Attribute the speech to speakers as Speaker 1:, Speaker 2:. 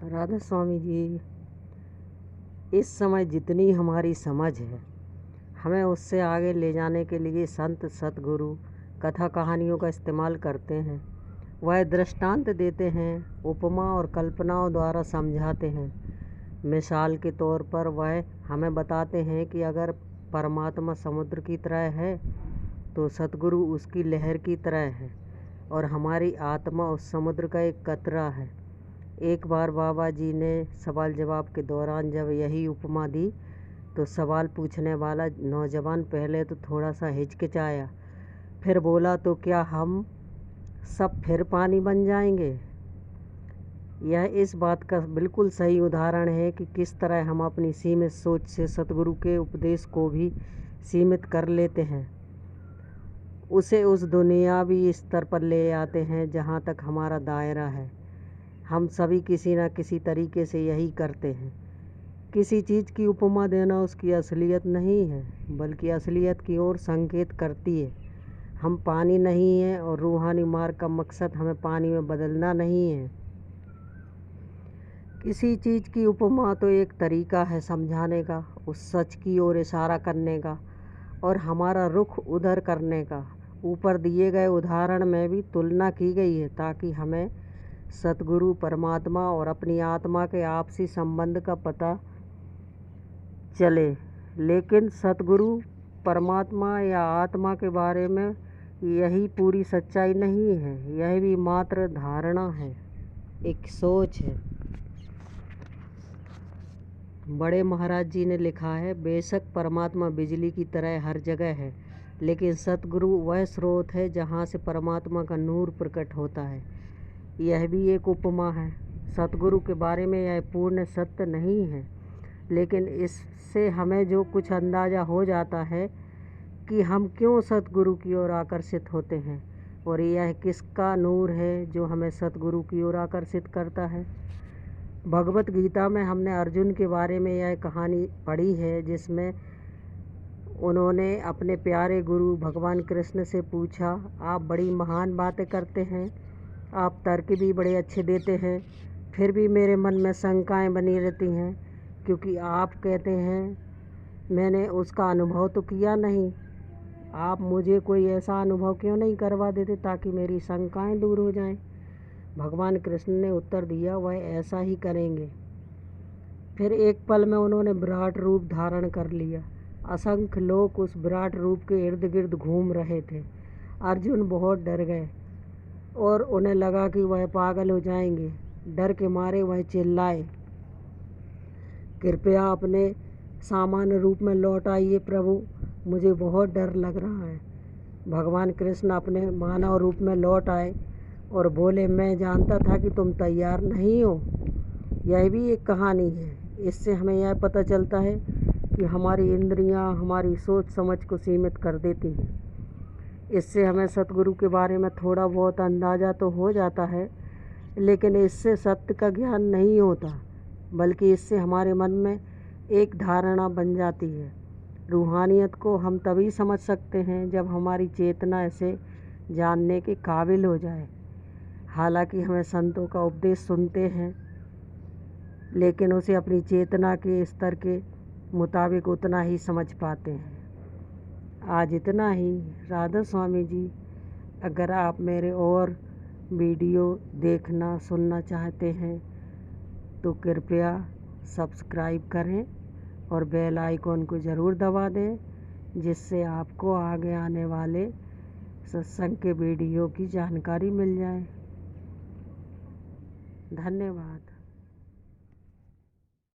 Speaker 1: राधा स्वामी जी, इस समय जितनी हमारी समझ है, हमें उससे आगे ले जाने के लिए संत सतगुरु कथा कहानियों का इस्तेमाल करते हैं। वह दृष्टांत देते हैं, उपमा और कल्पनाओं द्वारा समझाते हैं। मिसाल के तौर पर वह हमें बताते हैं कि अगर परमात्मा समुद्र की तरह है तो सतगुरु उसकी लहर की तरह है और हमारी आत्मा उस समुद्र का एक कतरा है। एक बार बाबा जी ने सवाल जवाब के दौरान जब यही उपमा दी तो सवाल पूछने वाला नौजवान पहले तो थोड़ा सा हिचकिचाया, फिर बोला, तो क्या हम सब फिर पानी बन जाएंगे? यह इस बात का बिल्कुल सही उदाहरण है कि किस तरह हम अपनी सीमित सोच से सतगुरु के उपदेश को भी सीमित कर लेते हैं, उसे उस दुनियावी स्तर पर ले आते हैं जहाँ तक हमारा दायरा है। हम सभी किसी न किसी तरीके से यही करते हैं। किसी चीज़ की उपमा देना उसकी असलियत नहीं है, बल्कि असलियत की ओर संकेत करती है। हम पानी नहीं हैं और रूहानी मार्ग का मकसद हमें पानी में बदलना नहीं है। किसी चीज़ की उपमा तो एक तरीका है समझाने का, उस सच की ओर इशारा करने का और हमारा रुख उधर करने का। ऊपर दिए गए उदाहरण में भी तुलना की गई है ताकि हमें सतगुरु, परमात्मा और अपनी आत्मा के आपसी संबंध का पता चले। लेकिन सतगुरु, परमात्मा या आत्मा के बारे में यही पूरी सच्चाई नहीं है। यह भी मात्र धारणा है, एक सोच है। बड़े महाराज जी ने लिखा है, बेशक परमात्मा बिजली की तरह हर जगह है, लेकिन सतगुरु वह स्रोत है जहाँ से परमात्मा का नूर प्रकट होता है। यह भी एक उपमा है। सतगुरु के बारे में यह पूर्ण सत्य नहीं है, लेकिन इससे हमें जो कुछ अंदाज़ा हो जाता है कि हम क्यों सतगुरु की ओर आकर्षित होते हैं और यह किसका नूर है जो हमें सतगुरु की ओर आकर्षित करता है। भगवत गीता में हमने अर्जुन के बारे में यह कहानी पढ़ी है जिसमें उन्होंने अपने प्यारे गुरु भगवान कृष्ण से पूछा, आप बड़ी महान बातें करते हैं, आप तर्क भी बड़े अच्छे देते हैं, फिर भी मेरे मन में शंकाएं बनी रहती हैं, क्योंकि आप कहते हैं मैंने उसका अनुभव तो किया नहीं। आप मुझे कोई ऐसा अनुभव क्यों नहीं करवा देते ताकि मेरी शंकाएं दूर हो जाएं? भगवान कृष्ण ने उत्तर दिया, वह ऐसा ही करेंगे। फिर एक पल में उन्होंने विराट रूप धारण कर लिया। असंख्य लोग उस विराट रूप के इर्द गिर्द घूम रहे थे। अर्जुन बहुत डर गए और उन्हें लगा कि वह पागल हो जाएंगे। डर के मारे वह चिल्लाए, कृपया अपने सामान्य रूप में लौट आइए प्रभु, मुझे बहुत डर लग रहा है। भगवान कृष्ण अपने मानव रूप में लौट आए और बोले, मैं जानता था कि तुम तैयार नहीं हो। यह भी एक कहानी है। इससे हमें यह पता चलता है कि हमारी इंद्रियां हमारी सोच समझ को सीमित कर देती हैं। इससे हमें सतगुरु के बारे में थोड़ा बहुत अंदाज़ा तो हो जाता है, लेकिन इससे सत्य का ज्ञान नहीं होता, बल्कि इससे हमारे मन में एक धारणा बन जाती है। रूहानियत को हम तभी समझ सकते हैं जब हमारी चेतना इसे जानने के काबिल हो जाए। हालांकि हमें संतों का उपदेश सुनते हैं, लेकिन उसे अपनी चेतना के स्तर के मुताबिक उतना ही समझ पाते हैं। आज इतना ही। राधा स्वामी जी, अगर आप मेरे और वीडियो देखना सुनना चाहते हैं तो कृपया सब्सक्राइब करें और बेल आइकॉन को ज़रूर दबा दें, जिससे आपको आगे आने वाले सत्संग के वीडियो की जानकारी मिल जाए। धन्यवाद।